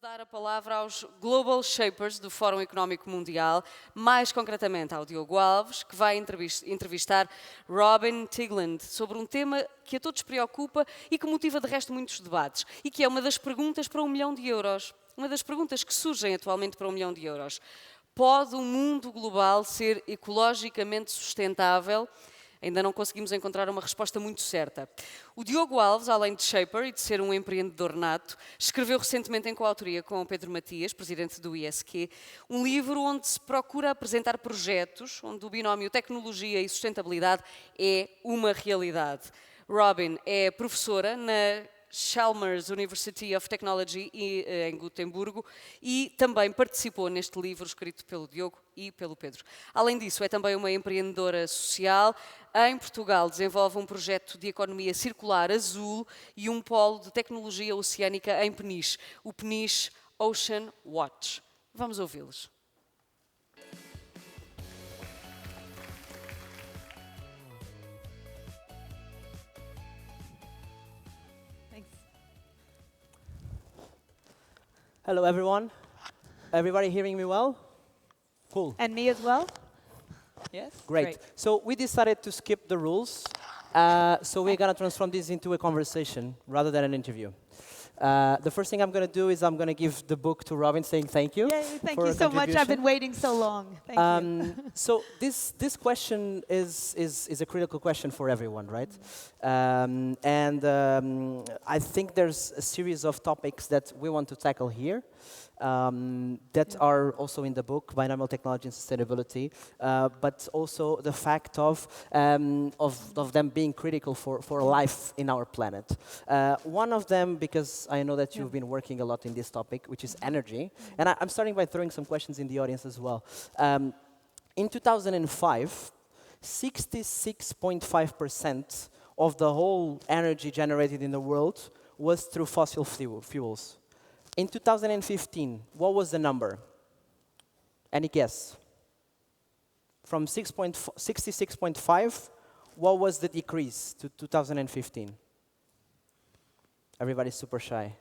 dar a palavra aos Global Shapers do Fórum Económico Mundial, mais concretamente ao Diogo Alves, que vai entrevistar Robin Tigland sobre um tema que a todos preocupa e que motiva de resto muitos debates, e que é uma das perguntas para 1 milhão de euros. Uma das perguntas que surgem atualmente para 1 milhão de euros. Pode o mundo global ser ecologicamente sustentável? Ainda não conseguimos encontrar uma resposta muito certa. O Diogo Alves, além de shaper e de ser um empreendedor nato, escreveu recentemente em coautoria com o Pedro Matias, presidente do ISQ, um livro onde se procura apresentar projetos onde o binómio tecnologia e sustentabilidade é uma realidade. Robin é professora na Chalmers University of Technology em Gotemburgo e também participou neste livro escrito pelo Diogo e pelo Pedro. Além disso, é também uma empreendedora social. Em Portugal desenvolve um projeto de economia circular azul e um polo de tecnologia oceânica em Peniche, o Peniche Ocean Watch. Vamos ouvi-los. Hello, everyone. Everybody hearing me well? Cool. And me as well? Yes? Great. So we decided to skip the rules. So we're going to transform this into a conversation rather than an interview. The first thing I'm going to do is I'm going to give the book to Robin, saying thank you. Yay, thank you so much. I've been waiting so long. Thank you. So this question is a critical question for everyone, right? I think there's a series of topics that we want to tackle here that are also in the book, Binomial Technology and Sustainability, but also the fact of them being critical for life in our planet. One of them, because I know that you've been working a lot in this topic, which is energy, and I'm starting by throwing some questions in the audience as well. In 2005, 66.5% of the whole energy generated in the world was through fossil fuels. In 2015, what was the number? Any guess? From 66.5, what was the decrease to 2015? Everybody's super shy.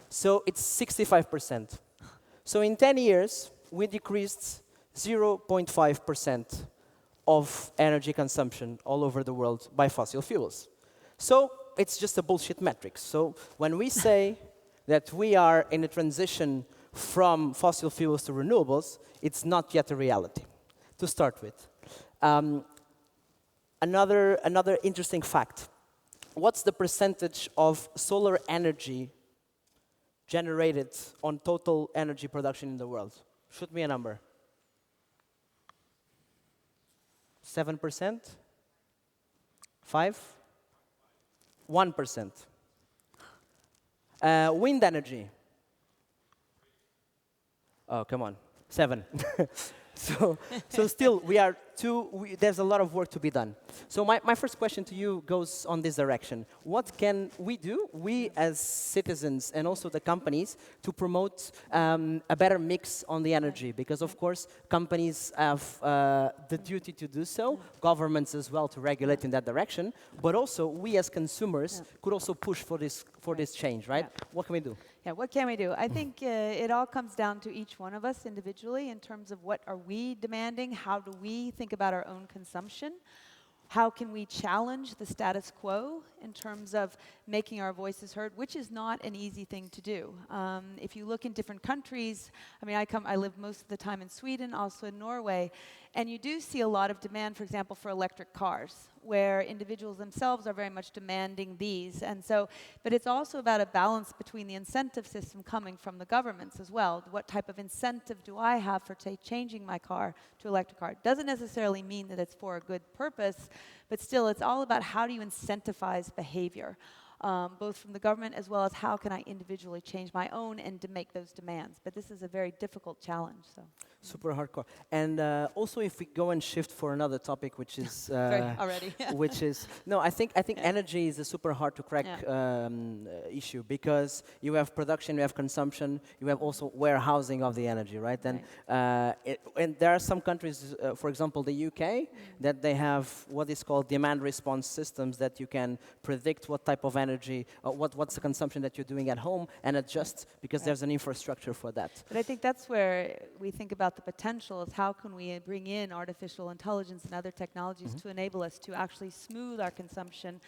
So it's 65%. So in 10 years, we decreased 0.5% of energy consumption all over the world by fossil fuels. So it's just a bullshit metric. So when we say that we are in a transition from fossil fuels to renewables, it's not yet a reality, to start with. Another interesting fact. What's the percentage of solar energy generated on total energy production in the world? Shoot me a number. 7%? 5%? 1%. Wind energy. Oh, come on. 7. So still, there's a lot of work to be done. So my first question to you goes on this direction. What can we do, we as citizens and also the companies, to promote a better mix on the energy? Because, of course, companies have the duty to do so, governments as well to regulate in that direction, but also we as consumers could also push for this change, right? Yeah. What can we do? Yeah, what can we do? I think it all comes down to each one of us individually in terms of what are we demanding, how do we think about our own consumption, how can we challenge the status quo in terms of making our voices heard, which is not an easy thing to do. If you look in different countries, I mean, I live most of the time in Sweden, also in Norway, and you do see a lot of demand, for example, for electric cars, where individuals themselves are very much demanding these. And so, but it's also about a balance between the incentive system coming from the governments as well. What type of incentive do I have for, say, changing my car to electric car? It doesn't necessarily mean that it's for a good purpose, but still, it's all about how do you incentivize behavior, both from the government as well as how can I individually change my own and to make those demands. But this is a very difficult challenge. So. Super hardcore. And also, if we go and shift for another topic, which is already, which is I think energy is a super hard to crack issue, because you have production, you have consumption, you have also warehousing of the energy, right? And and there are some countries, for example, the UK, that they have what is called demand response systems that you can predict what type of energy energy, what's the consumption that you're doing at home, and adjust because there's an infrastructure for that. But I think that's where we think about the potential is how can we bring in artificial intelligence and other technologies to enable us to actually smooth our consumption,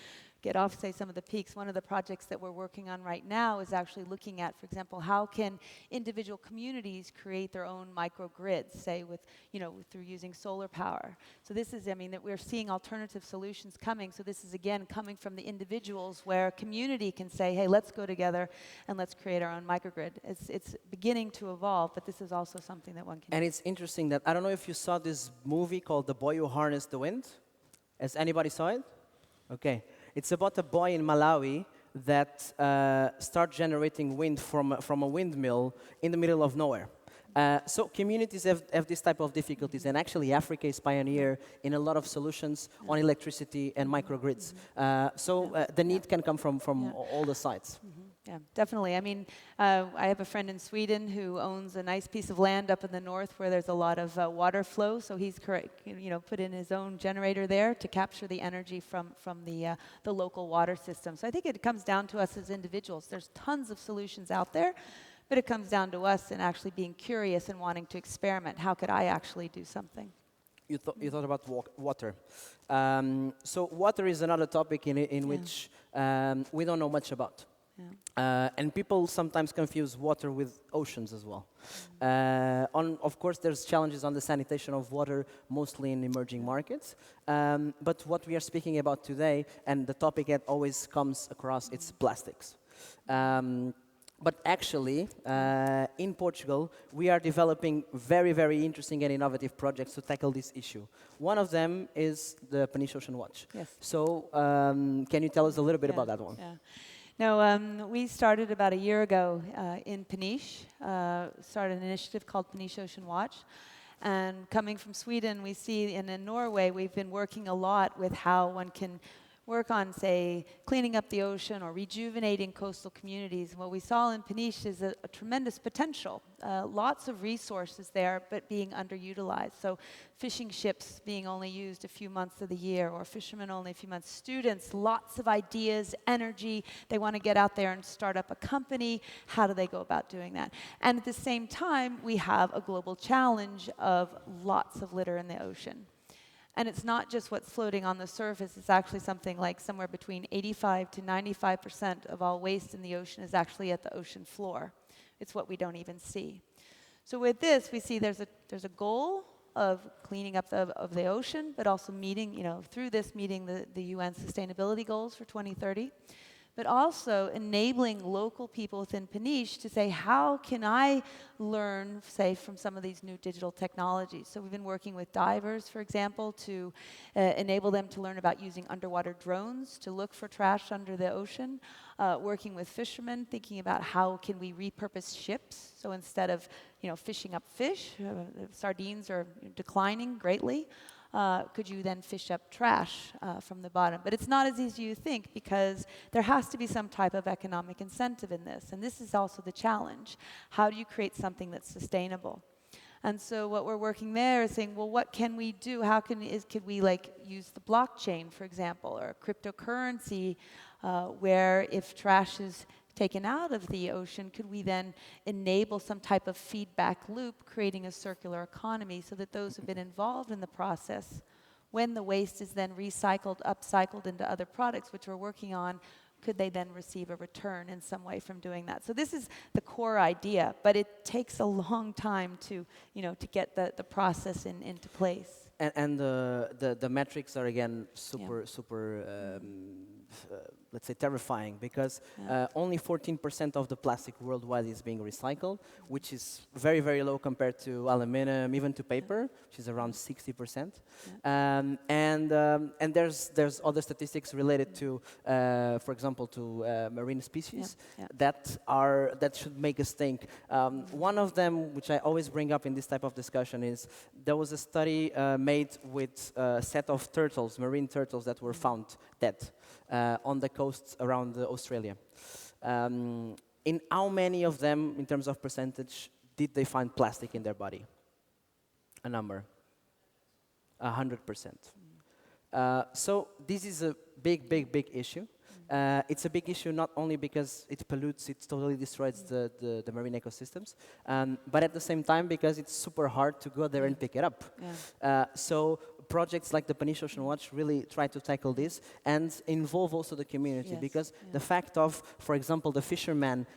get off, say, some of the peaks. One of the projects that we're working on right now is actually looking at, for example, how can individual communities create their own microgrids, say, with, through using solar power. So this is, that we're seeing alternative solutions coming. So this is, again, coming from the individuals where a community can say, hey, let's go together and let's create our own microgrid. It's beginning to evolve, but this is also something that one can And it's interesting that, I don't know if you saw this movie called The Boy Who Harnessed the Wind. Has anybody saw it? Okay. It's about a boy in Malawi that starts generating wind from a windmill in the middle of nowhere. So communities have this type of difficulties, and actually Africa is pioneer in a lot of solutions on electricity and microgrids. The need can come from all the sides. Yeah, definitely. I have a friend in Sweden who owns a nice piece of land up in the north where there's a lot of water flow. So he's put in his own generator there to capture the energy from the local water system. So I think it comes down to us as individuals. There's tons of solutions out there, but it comes down to us and actually being curious and wanting to experiment. How could I actually do something? You thought about water. So water is another topic in which we don't know much about. And people sometimes confuse water with oceans as well. Of course, there's challenges on the sanitation of water, mostly in emerging markets. But what we are speaking about today, and the topic that always comes across, it's plastics. But actually, in Portugal, we are developing very, very interesting and innovative projects to tackle this issue. One of them is the Peniche Ocean Watch. Yes. So can you tell us a little bit about that one? Yeah. No, we started about a year ago in Peniche, started an initiative called Peniche Ocean Watch. And coming from Sweden, we see, and in Norway, we've been working a lot with how one can work on, say, cleaning up the ocean or rejuvenating coastal communities. And what we saw in Peniche is a tremendous potential. Lots of resources there, but being underutilized. So fishing ships being only used a few months of the year, or fishermen only a few months. Students, lots of ideas, energy. They want to get out there and start up a company. How do they go about doing that? And at the same time, we have a global challenge of lots of litter in the ocean. And it's not just what's floating on the surface, it's actually something like somewhere between 85 to 95% of all waste in the ocean is actually at the ocean floor. It's what we don't even see. So with this, we see there's a goal of cleaning up of the ocean, but also meeting, through this meeting the UN sustainability goals for 2030. But also enabling local people within Peniche to say, how can I learn, say, from some of these new digital technologies? So we've been working with divers, for example, to enable them to learn about using underwater drones to look for trash under the ocean. Working with fishermen, thinking about how can we repurpose ships. So instead of, fishing up fish, sardines are declining greatly. Could you then fish up trash from the bottom? But it's not as easy as you think, because there has to be some type of economic incentive in this. And this is also the challenge. How do you create something that's sustainable? And so what we're working there is saying, well, what can we do? Could we use the blockchain, for example, or cryptocurrency, where if trash is taken out of the ocean, could we then enable some type of feedback loop, creating a circular economy so that those who've been involved in the process, when the waste is then recycled, upcycled into other products, which we're working on, could they then receive a return in some way from doing that? So this is the core idea, but it takes a long time to get the process into place. And the metrics are again super let's say terrifying, because only 14% of the plastic worldwide is being recycled, which is very, very low compared to aluminum, even to paper, which is around 60%. And there's other statistics related to, for example, to marine species that should make us think. One of them, which I always bring up in this type of discussion, is there was a study made with a set of turtles, marine turtles, that were found dead on the coasts around Australia. In how many of them, in terms of percentage, did they find plastic in their body? A number. 100%. So this is a big, big, big issue. It's a big issue not only because it pollutes, it totally destroys the marine ecosystems, but at the same time because it's super hard to go there and pick it up. So projects like the Peninsula Ocean Watch really try to tackle this and involve also the community, because the fact of, for example, the fishermen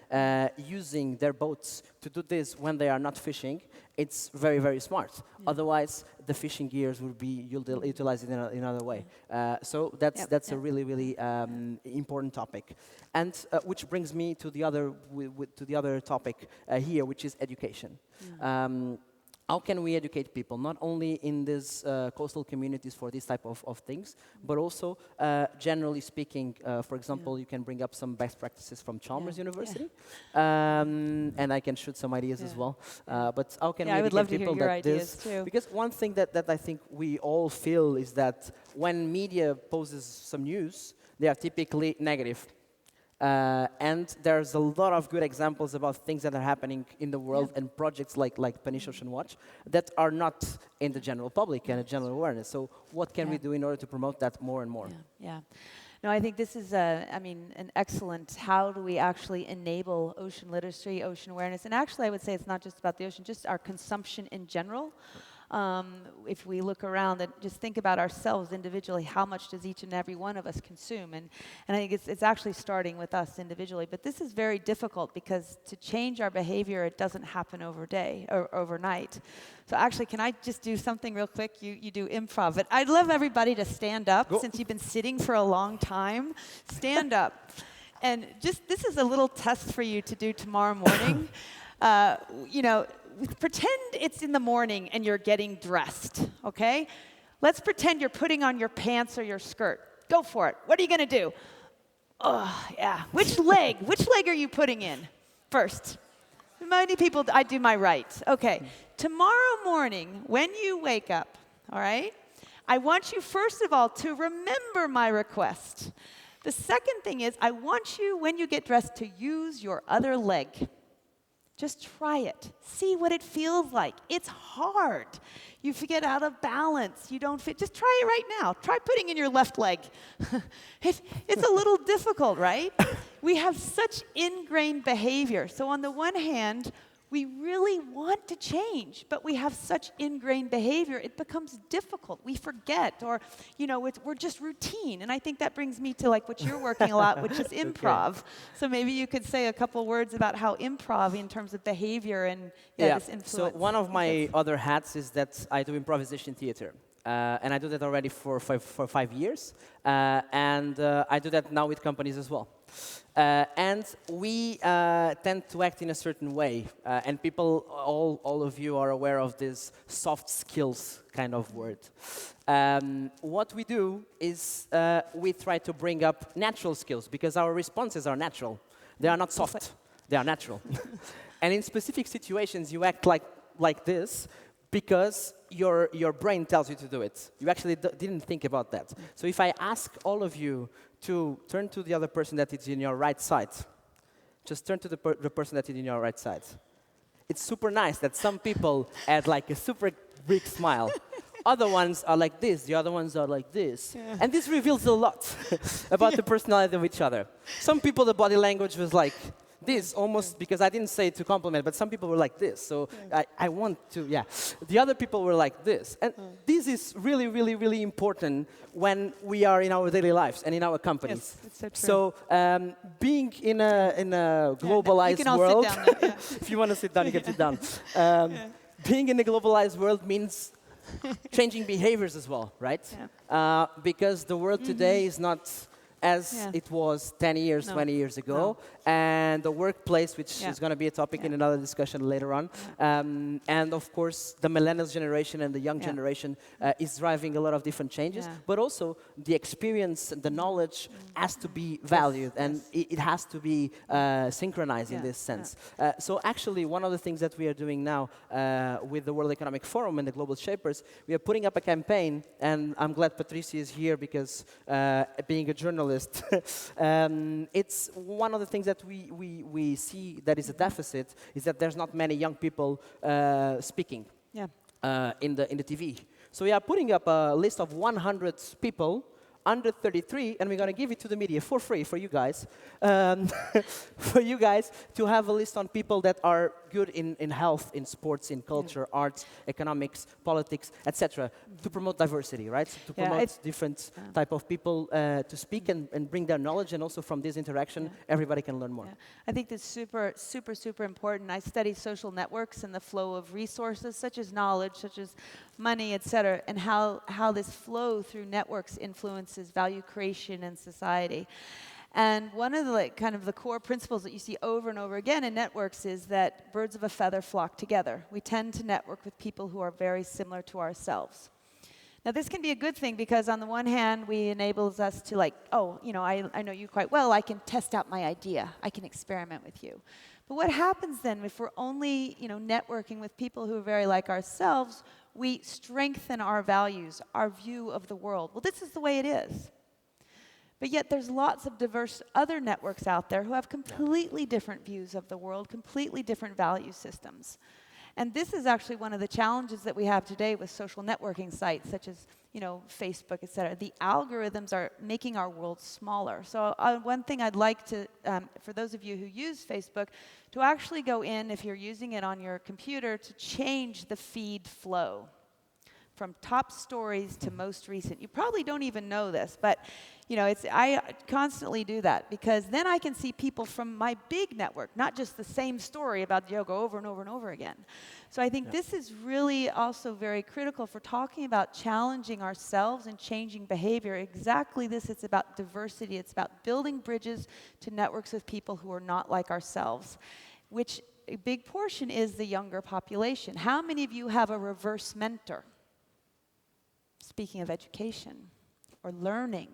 using their boats to do this when they are not fishing, it's very, very smart. Otherwise, the fishing gears would be utilized in another way. So that's a really, really important topic. And which brings me to the other topic here, which is education. How can we educate people, not only in these coastal communities for these type of things, but also, generally speaking, for example, you can bring up some best practices from Chalmers University, and I can shoot some ideas as well. But how can we I would educate love to people hear your that ideas this? too. Because one thing that I think we all feel is that when media poses some news, they are typically negative. And there's a lot of good examples about things that are happening in the world and projects like Peninsula Ocean Watch that are not in the general public and a general awareness. So what can we do in order to promote that more and more? No, I think this is, an excellent, how do we actually enable ocean literacy, ocean awareness? And actually, I would say it's not just about the ocean, just our consumption in general. If we look around and just think about ourselves individually, how much does each and every one of us consume? And I think it's actually starting with us individually. But this is very difficult because to change our behavior, it doesn't happen overnight. So actually, can I just do something real quick? You do improv. But I'd love everybody to stand up. Since you've been sitting for a long time. Stand up. And just, this is a little test for you to do tomorrow morning. Pretend it's in the morning and you're getting dressed, okay? Let's pretend you're putting on your pants or your skirt. Go for it. What are you going to do? Oh, yeah. Which leg are you putting in first? Many people, I do my right. Okay. Tomorrow morning, when you wake up, all right, I want you, first of all, to remember my request. The second thing is, I want you, when you get dressed, to use your other leg. Just try it. See what it feels like. It's hard. You get out of balance. You don't fit. Just try it right now. Try putting in your left leg. It's a little difficult, right? We have such ingrained behavior. So on the one hand, we really want to change, but we have such ingrained behavior, it becomes difficult. We forget, or, we're just routine. And I think that brings me to like what you're working a lot, which is improv. So maybe you could say a couple words about how improv, in terms of behavior and this influence. So one of my other hats is that I do improvisation theater. And I do that already for 5 years. And I do that now with companies as well. And we tend to act in a certain way. And people, all of you are aware of this soft skills kind of word. What we do is we try to bring up natural skills, because our responses are natural. They are not soft. They are natural. And in specific situations, you act like this, because your brain tells you to do it. You actually didn't think about that. So if I ask all of you to turn to the other person that is in your right side, just turn to the person that is in your right side. It's super nice that some people had like a super big smile. Other ones are like this, the other ones are like this. Yeah. And this reveals a lot about the personality of each other. Some people, the body language was like this, almost, because I didn't say it to compliment, but some people were like this. So I want to, The other people were like this. And this is really, really, really important when we are in our daily lives and in our companies. Yes, it's so true. So being in a globalized world, sit down now, if you want to sit down, you can sit down. Being in a globalized world means changing behaviors as well, right? Yeah. Because the world today is not as it was 10 years, 20 years ago. And the workplace, which is going to be a topic in another discussion later on. And of course, the millennials generation and the young generation is driving a lot of different changes. But also, the experience, the knowledge has to be valued. And it has to be synchronized in this sense. So actually, one of the things that we are doing now with the World Economic Forum and the Global Shapers, we are putting up a campaign. And I'm glad Patricia is here, because being a journalist, it's one of the things that we see that is a deficit, is that there's not many young people speaking in the TV. So we are putting up a list of 100 people under 33, and we're going to give it to the media for free for you guys, um, for you guys to have a list on people that are good in health, in sports, in culture, arts, economics, politics, etc., to promote diversity, right? To promote different type of people to speak and bring their knowledge, and also from this interaction, everybody can learn more. I think that's super, super, super important. I study social networks and the flow of resources, such as knowledge, such as money, et cetera, and how this flow through networks influences value creation in society. And one of the kind of the core principles that you see over and over again in networks is that birds of a feather flock together. We tend to network with people who are very similar to ourselves. Now, this can be a good thing because on the one hand, we enables us to like, oh, you know, I know you quite well. I can test out my idea. I can experiment with you. But what happens then if we're only, you know, networking with people who are very like ourselves? We strengthen our values, our view of the world. Well, this is the way it is. But yet there's lots of diverse other networks out there who have completely different views of the world, completely different value systems. And this is actually one of the challenges that we have today with social networking sites, such as, you know, Facebook, et cetera. The algorithms are making our world smaller. So one thing I'd like to, for those of you who use Facebook, to actually go in, if you're using it on your computer, to change the feed flow from top stories to most recent. You probably don't even know this, but you know, I constantly do that because then I can see people from my big network, not just the same story about Diogo over and over and over again. So I think this is really also very critical for talking about challenging ourselves and changing behavior. Exactly this, it's about diversity. It's about building bridges to networks with people who are not like ourselves, which a big portion is the younger population. How many of you have a reverse mentor? Speaking of education or learning,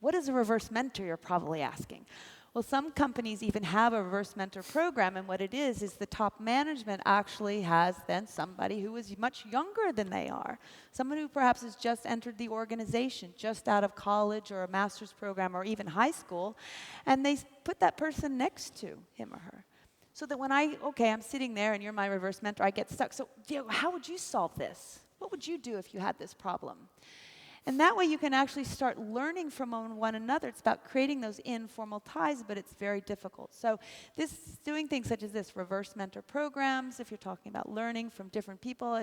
what is a reverse mentor, you're probably asking? Well, some companies even have a reverse mentor program, and what it is the top management actually has then somebody who is much younger than they are, someone who perhaps has just entered the organization, just out of college or a master's program or even high school, and they put that person next to him or her. So that when I'm sitting there and you're my reverse mentor, I get stuck. So, Diogo, how would you solve this? What would you do if you had this problem? And that way you can actually start learning from one another. It's about creating those informal ties, but it's very difficult. So doing things such as this, reverse mentor programs, if you're talking about learning from different people,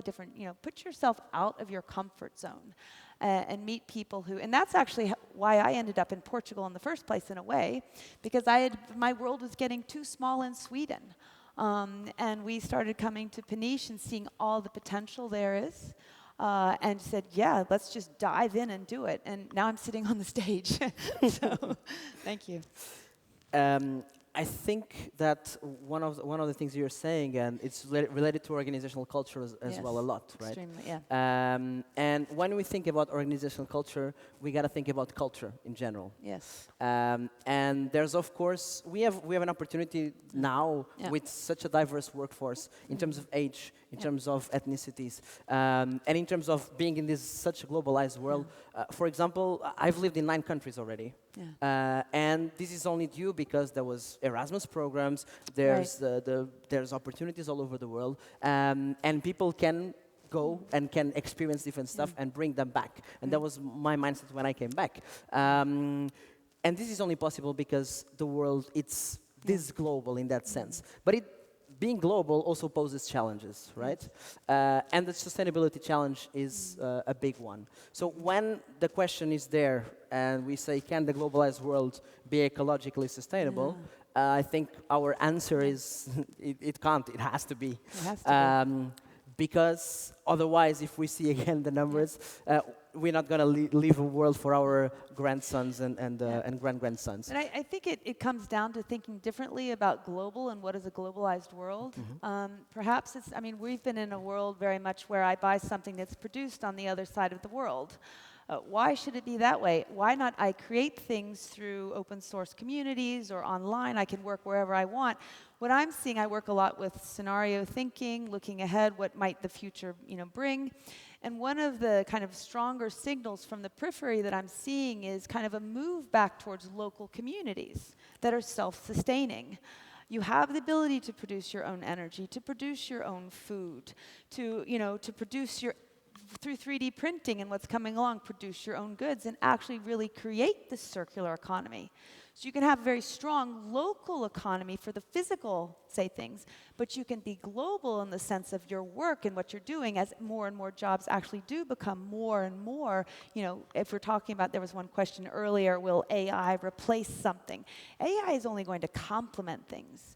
put yourself out of your comfort zone and meet people who, and that's actually why I ended up in Portugal in the first place in a way, because my world was getting too small in Sweden. And we started coming to Peniche and seeing all the potential there is. And said, yeah, let's just dive in and do it. And now I'm sitting on the stage. So, thank you. I think that one of the things you're saying, and it's related to organizational culture as well a lot, right? Extremely, yeah. And when we think about organizational culture, we got to think about culture in general. Yes. And there's, of course, we have an opportunity now with such a diverse workforce in terms of age, in terms of ethnicities, and in terms of being in this such a globalized world. For example, I've lived in 9 countries already. Yeah. And this is only due because there was Erasmus programs, there's there's opportunities all over the world, and people can go and can experience different stuff and bring them back. And that was my mindset when I came back. And this is only possible because the world, it's this global in that sense. But being global also poses challenges, right? And the sustainability challenge is a big one. So when the question is there and we say, can the globalized world be ecologically sustainable? I think our answer is, it can't, it has to be. It has to be. Because otherwise, if we see again the numbers, we're not going to leave a world for our grandsons and grand-grandsons. And I think it comes down to thinking differently about global and what is a globalized world. Perhaps we've been in a world very much where I buy something that's produced on the other side of the world. Why should it be that way? Why not I create things through open source communities or online? I can work wherever I want. What I'm seeing, I work a lot with scenario thinking, looking ahead, what might the future bring. And one of the kind of stronger signals from the periphery that I'm seeing is kind of a move back towards local communities that are self-sustaining. You have the ability to produce your own energy, to produce your own food, to produce your through 3D printing and what's coming along, produce your own goods and actually really create the circular economy. So you can have a very strong local economy for the physical, say, things, but you can be global in the sense of your work and what you're doing as more and more jobs actually do become more and more, you know, if we're talking about, there was one question earlier, will AI replace something? AI is only going to complement things.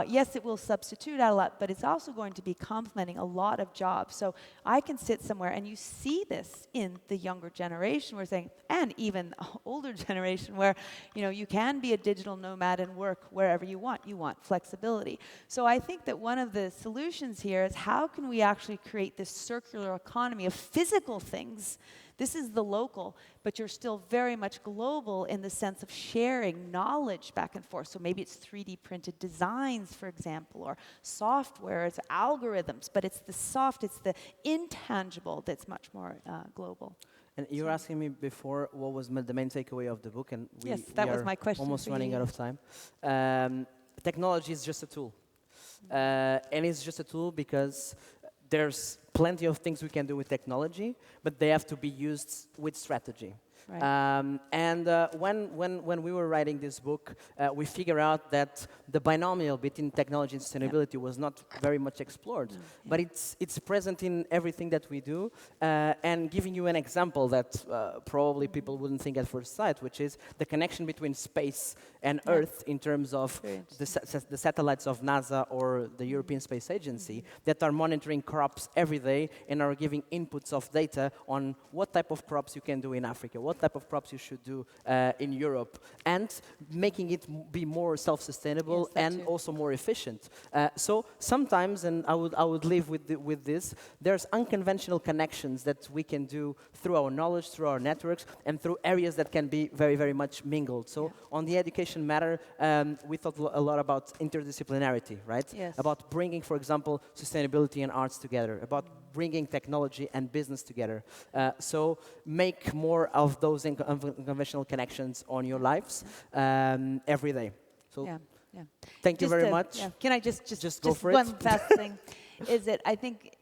Yes, it will substitute out a lot, but it's also going to be complementing a lot of jobs. So I can sit somewhere, and you see this in the younger generation, we're saying, and even older generation, where you can be a digital nomad and work wherever you want. You want flexibility. So I think that one of the solutions here is how can we actually create this circular economy of physical things. This is the local, but you're still very much global in the sense of sharing knowledge back and forth. So maybe it's 3D printed designs, for example, or software, it's algorithms, but it's the soft, it's the intangible that's much more global. And you were asking me before what was the main takeaway of the book, and yes, that was my question. Almost running out of time. Technology is just a tool, and it's just a tool because there's plenty of things we can do with technology, but they have to be used with strategy. Right. When we were writing this book, we figured out that the binomial between technology and sustainability was not very much explored, but it's present in everything that we do. And giving you an example that probably people wouldn't think at first sight, which is the connection between space and Earth in terms of the satellites of NASA or the European Space Agency that are monitoring crops every day and are giving inputs of data on what type of crops you can do in Africa, what type of crops you should do in Europe, and making it be more self-sustainable and also more efficient. So sometimes, and I would leave with this, there's unconventional connections that we can do through our knowledge, through our networks, and through areas that can be very, very much mingled. So on the education matter, we thought a lot about interdisciplinarity, right? Yes. About bringing, for example, sustainability and arts together, about bringing technology and business together. So make more of those unconventional connections on your lives every day. So thank you very much. Yeah. Can I just go for it? One fast thing is that I think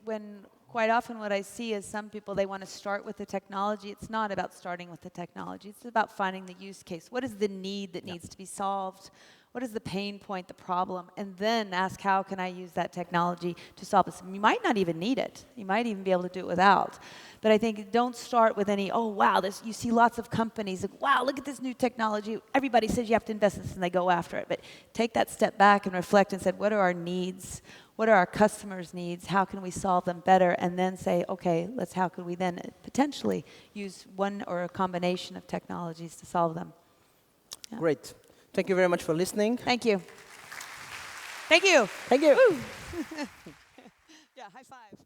quite often what I see is some people, they want to start with the technology. It's not about starting with the technology. It's about finding the use case. What is the need that needs to be solved? What is the pain point, the problem? And then ask, how can I use that technology to solve this? You might not even need it. You might even be able to do it without. But I think don't start with any, oh, wow, you see lots of companies, like, wow, look at this new technology. Everybody says you have to invest in this, and they go after it. But take that step back and reflect and say, what are our needs? What are our customers' needs? How can we solve them better? And then say, okay, how can we then potentially use one or a combination of technologies to solve them? Yeah. Great. Thank you very much for listening. Thank you. Thank you. Thank you. Yeah, high five.